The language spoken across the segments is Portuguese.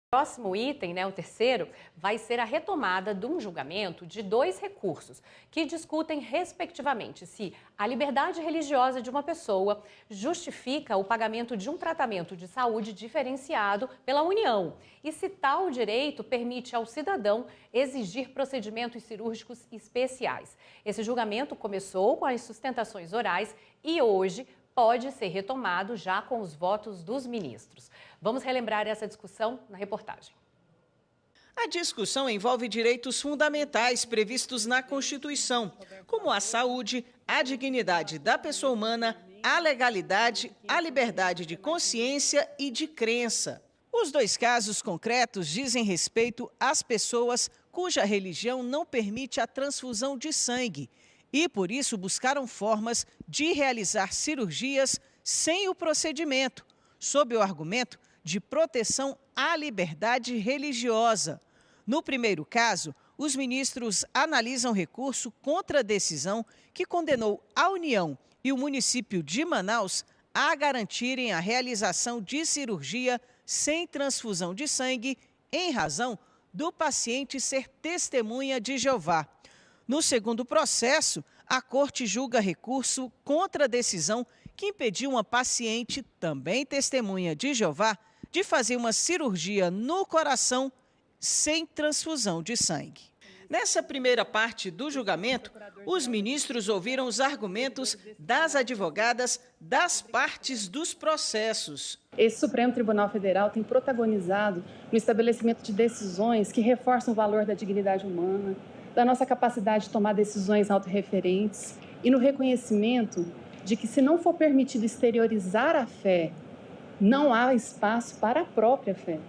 Próximo item, o terceiro, vai ser a retomada de um julgamento de 2 recursos que discutem, respectivamente, se a liberdade religiosa de uma pessoa justifica o pagamento de um tratamento de saúde diferenciado pela União e se tal direito permite ao cidadão exigir procedimentos cirúrgicos especiais. Esse julgamento começou com as sustentações orais e hoje pode ser retomado já com os votos dos ministros. Vamos relembrar essa discussão na reportagem. A discussão envolve direitos fundamentais previstos na Constituição, como a saúde, a dignidade da pessoa humana, a legalidade, a liberdade de consciência e de crença. Os 2 casos concretos dizem respeito às pessoas cuja religião não permite a transfusão de sangue e, por isso, buscaram formas de realizar cirurgias sem o procedimento, sob o argumento de proteção à liberdade religiosa. No primeiro caso, os ministros analisam recurso contra a decisão que condenou a União e o município de Manaus a garantirem a realização de cirurgia sem transfusão de sangue em razão do paciente ser testemunha de Jeová. No segundo processo, a Corte julga recurso contra a decisão que impediu uma paciente, também testemunha de Jeová, de fazer uma cirurgia no coração sem transfusão de sangue. Nessa primeira parte do julgamento, os ministros ouviram os argumentos das advogadas das partes dos processos. Esse Supremo Tribunal Federal tem protagonizado no estabelecimento de decisões que reforçam o valor da dignidade humana, da nossa capacidade de tomar decisões autorreferentes e no reconhecimento de que, se não for permitido exteriorizar a fé, não há espaço para a própria fé.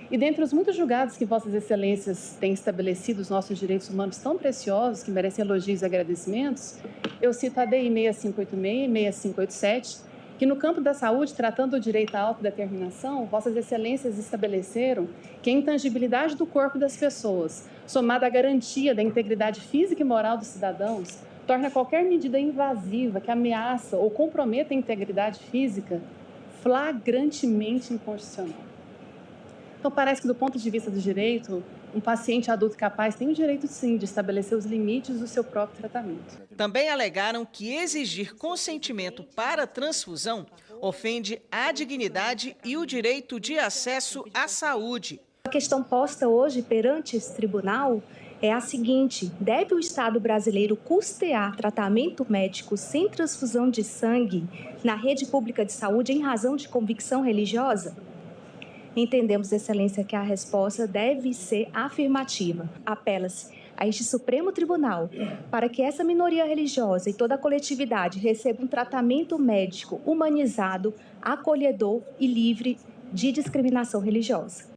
E dentre os muitos julgados que Vossas Excelências têm estabelecido os nossos direitos humanos tão preciosos, que merecem elogios e agradecimentos, eu cito a DI 6586 e 6587, que no campo da saúde, tratando do direito à autodeterminação, Vossas Excelências estabeleceram que a intangibilidade do corpo das pessoas, somada à garantia da integridade física e moral dos cidadãos, torna qualquer medida invasiva que ameaça ou comprometa a integridade física flagrantemente inconstitucional. Então, parece que, do ponto de vista do direito, um paciente adulto capaz tem o direito, sim, de estabelecer os limites do seu próprio tratamento. Também alegaram que exigir consentimento para transfusão ofende a dignidade e o direito de acesso à saúde. A questão posta hoje perante esse tribunal é a seguinte: deve o Estado brasileiro custear tratamento médico sem transfusão de sangue na rede pública de saúde em razão de convicção religiosa? Entendemos, Excelência, que a resposta deve ser afirmativa. Apela-se a este Supremo Tribunal para que essa minoria religiosa e toda a coletividade receba um tratamento médico humanizado, acolhedor e livre de discriminação religiosa.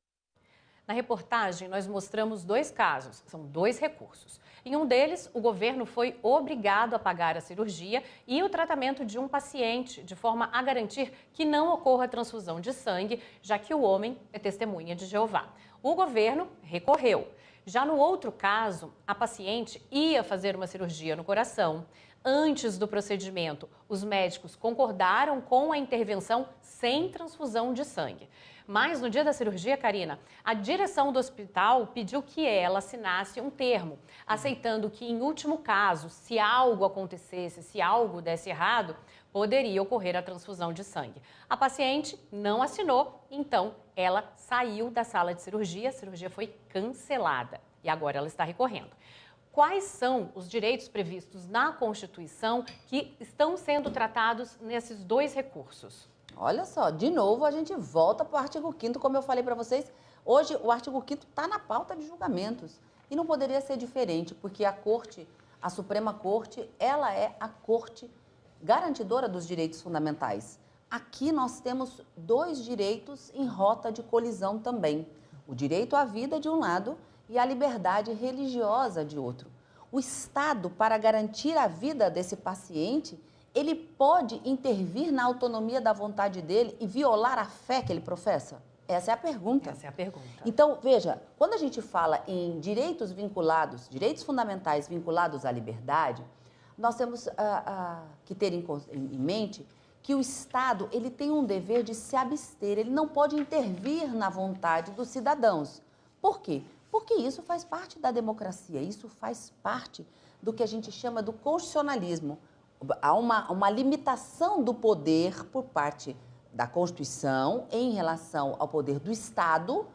Na reportagem, nós mostramos 2 casos, são 2 recursos. Em um deles, o governo foi obrigado a pagar a cirurgia e o tratamento de um paciente, de forma a garantir que não ocorra transfusão de sangue, já que o homem é testemunha de Jeová. O governo recorreu. Já no outro caso, a paciente ia fazer uma cirurgia no coração. Antes do procedimento, os médicos concordaram com a intervenção sem transfusão de sangue. Mas no dia da cirurgia, Karina, a direção do hospital pediu que ela assinasse um termo, aceitando que, em último caso, se algo acontecesse, se algo desse errado, poderia ocorrer a transfusão de sangue. A paciente não assinou, então ela saiu da sala de cirurgia, a cirurgia foi cancelada e agora ela está recorrendo. Quais são os direitos previstos na Constituição que estão sendo tratados nesses 2 recursos? Olha só, de novo a gente volta para o artigo 5º, como eu falei para vocês, hoje o artigo 5º está na pauta de julgamentos e não poderia ser diferente, porque a Corte, a Suprema Corte, ela é a Corte garantidora dos direitos fundamentais. Aqui nós temos 2 direitos em rota de colisão também, o direito à vida de um lado e a liberdade religiosa de outro. O Estado, para garantir a vida desse paciente, ele pode intervir na autonomia da vontade dele e violar a fé que ele professa? Essa é a pergunta. Essa é a pergunta. Então, veja, quando a gente fala em direitos vinculados, direitos fundamentais vinculados à liberdade, nós temos que ter em mente que o Estado ele tem um dever de se abster, ele não pode intervir na vontade dos cidadãos. Por quê? Porque isso faz parte da democracia, isso faz parte do que a gente chama do constitucionalismo. Há uma limitação do poder por parte da Constituição em relação ao poder do Estado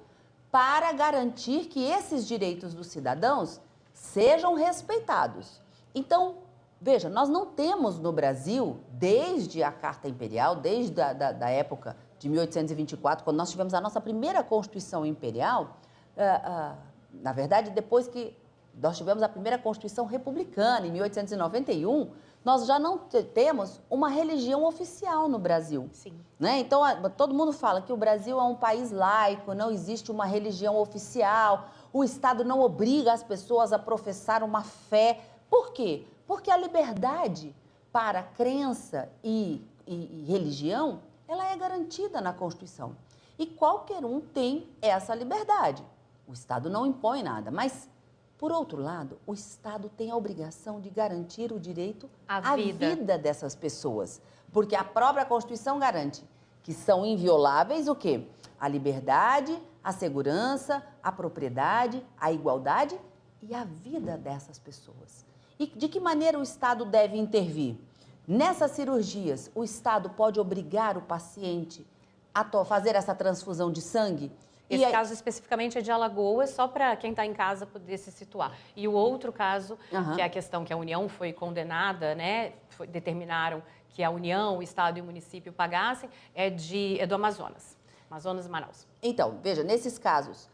para garantir que esses direitos dos cidadãos sejam respeitados. Então, veja, nós não temos no Brasil, desde a Carta Imperial, desde da época de 1824, quando nós tivemos a nossa primeira Constituição Imperial, na verdade, depois que nós tivemos a primeira Constituição Republicana, em 1891, nós já não temos uma religião oficial no Brasil. Sim. Né? Então, todo mundo fala que o Brasil é um país laico, não existe uma religião oficial, o Estado não obriga as pessoas a professar uma fé. Por quê? Porque a liberdade para crença e religião, ela é garantida na Constituição. E qualquer um tem essa liberdade. O Estado não impõe nada, mas, por outro lado, o Estado tem a obrigação de garantir o direito à vida dessas pessoas. Porque a própria Constituição garante que são invioláveis o quê? A liberdade, a segurança, a propriedade, a igualdade e a vida dessas pessoas. E de que maneira o Estado deve intervir? Nessas cirurgias, o Estado pode obrigar o paciente a fazer essa transfusão de sangue? Esse caso especificamente é de Alagoas, só para quem está em casa poder se situar. E o outro caso, que é a questão que a União foi condenada, né? Determinaram que a União, o Estado e o município pagassem, é do Amazonas. Amazonas e Manaus. Então, veja, nesses casos,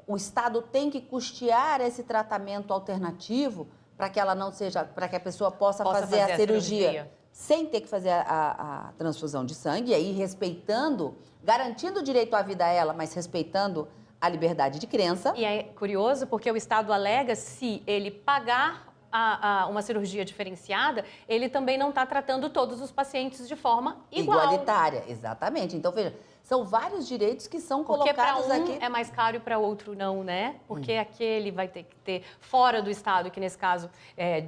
o Estado tem que custear esse tratamento alternativo para que ela não seja, para que a pessoa possa fazer a cirurgia sem ter que fazer a transfusão de sangue, e aí respeitando, garantindo o direito à vida a ela, mas respeitando a liberdade de crença. E é curioso porque o Estado alega se ele pagar uma cirurgia diferenciada, ele também não está tratando todos os pacientes de forma igual. Igualitária, exatamente. Então, veja, são vários direitos que são colocados aqui. Porque para um é mais caro e para outro não, né? Porque aquele vai ter que ter fora do Estado, que nesse caso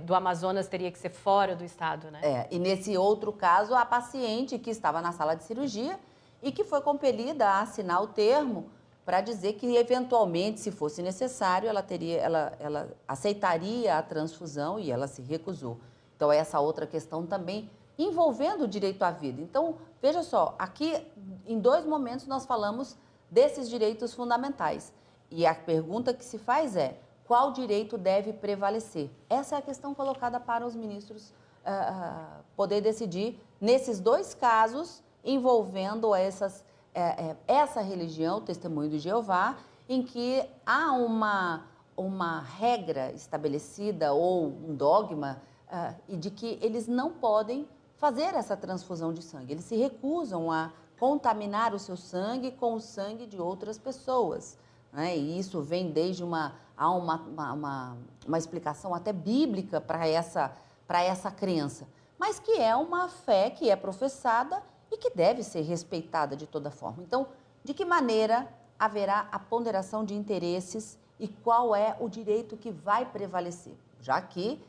do Amazonas teria que ser fora do Estado, né? E nesse outro caso, a paciente que estava na sala de cirurgia e que foi compelida a assinar o termo para dizer que, eventualmente, se fosse necessário, ela aceitaria a transfusão e ela se recusou. Então, essa outra questão também envolvendo o direito à vida. Então, veja só, aqui, em 2 momentos, nós falamos desses direitos fundamentais. E a pergunta que se faz é, qual direito deve prevalecer? Essa é a questão colocada para os ministros poder decidir nesses 2 casos envolvendo essa religião, o Testemunho de Jeová, em que há uma regra estabelecida ou um dogma e de que eles não podem fazer essa transfusão de sangue. Eles se recusam a contaminar o seu sangue com o sangue de outras pessoas. Né? E isso vem desde uma explicação até bíblica para essa crença, mas que é uma fé que é professada e que deve ser respeitada de toda forma. Então, de que maneira haverá a ponderação de interesses e qual é o direito que vai prevalecer? Já que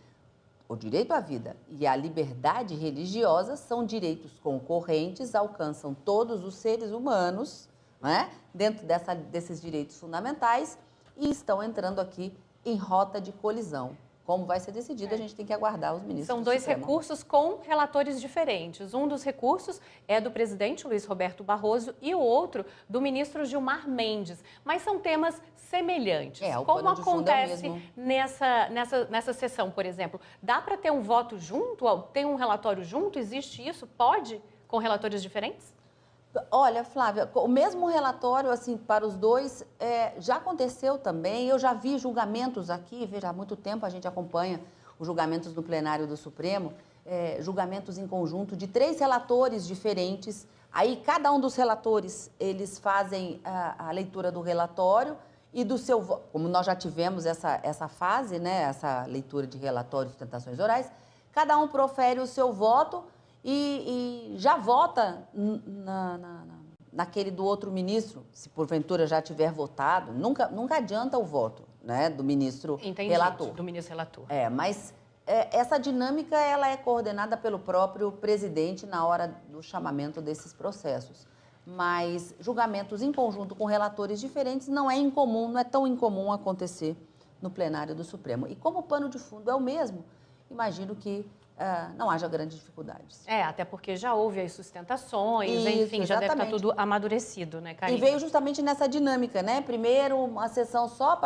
o direito à vida e a liberdade religiosa são direitos concorrentes, alcançam todos os seres humanos, né, dentro desses direitos fundamentais e estão entrando aqui em rota de colisão. Como vai ser decidido, a gente tem que aguardar os ministros. São 2 recursos com relatores diferentes. Um dos recursos é do presidente Luiz Roberto Barroso e o outro do ministro Gilmar Mendes. Mas são temas semelhantes. Como acontece nessa sessão, por exemplo? Dá para ter um voto junto? Tem um relatório junto? Existe isso? Pode? Com relatores diferentes? Olha, Flávia, o mesmo relatório, assim, para os 2, já aconteceu também. Eu já vi julgamentos aqui, veja, há muito tempo a gente acompanha os julgamentos no plenário do Supremo, julgamentos em conjunto de 3 relatores diferentes. Aí, cada um dos relatores, eles fazem a leitura do relatório e do seu voto. Como nós já tivemos essa fase, né, essa leitura de relatório de sustentações orais, cada um profere o seu voto e já vota naquele do outro ministro, se porventura já tiver votado. Nunca adianta o voto, né, do ministro relator. Do ministro relator. Mas essa dinâmica ela é coordenada pelo próprio presidente na hora do chamamento desses processos. Mas julgamentos em conjunto com relatores diferentes não é incomum, não é tão incomum acontecer no plenário do Supremo. E como o pano de fundo é o mesmo, imagino que não haja grandes dificuldades. Até porque já houve as sustentações, Isso, enfim, já deve estar exatamente. tudo amadurecido, né, Karine? E veio justamente nessa dinâmica, né? Primeiro uma sessão só para